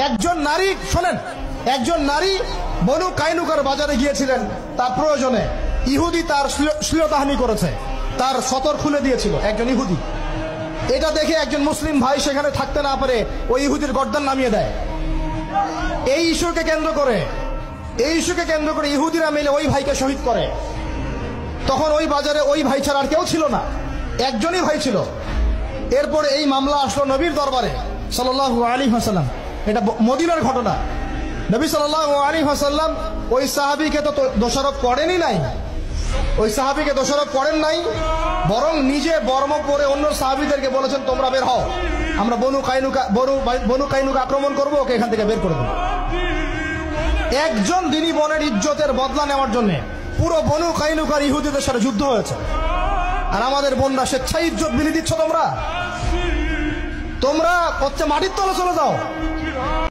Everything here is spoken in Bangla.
একজন নারী, শোনেন, একজন নারী বনু কাইনুকার বাজারে গিয়েছিলেন তার প্রয়োজনে। ইহুদি তার শ্লীলতাহানি করেছে, তার সতর খুলে দিয়েছিল একজন ইহুদি। এটা দেখে একজন মুসলিম ভাই সেখানে থাকতে না পারে ওই ইহুদির গর্দান নামিয়ে দেয়। এই ইস্যুকে কেন্দ্র করে ইহুদিরা মিলে ওই ভাইকে শহীদ করে। তখন ওই বাজারে ওই ভাই ছাড়া আর কেউ ছিল না, একজনই ভাই ছিল। এরপরে এই মামলা আসলো নবীর দরবারে সাল্লাল্লাহু আলাইহি ওয়াসাল্লাম। এটা মদিনার ঘটনা। নবী সাল্লাল্লাহু আলাইহি ওয়াসাল্লাম ওই সাহাবীকে তো দোষারোপ করেনই নাই, ওই সাহাবীকে দোষারোপ করেন নাই, বরং নিজে বর্ম পরে অন্য সাহাবীদেরকে বলেছেন তোমরা বের হও, আমরা বনু কাইনুকা আক্রমণ করবো, ওকে এখান থেকে বের করে দেবো। একজন দিনী বোনের ইজ্জতের বদলা নেওয়ার জন্য পুরো বনু কাইনুকার ইহুদিদের সাথে যুদ্ধ হয়েছে। আর আমাদের বোনরা স্বেচ্ছায় ইজ্জত বিলি দিচ্ছ তোমরা হচ্ছে মাটির তলে চলে যাও।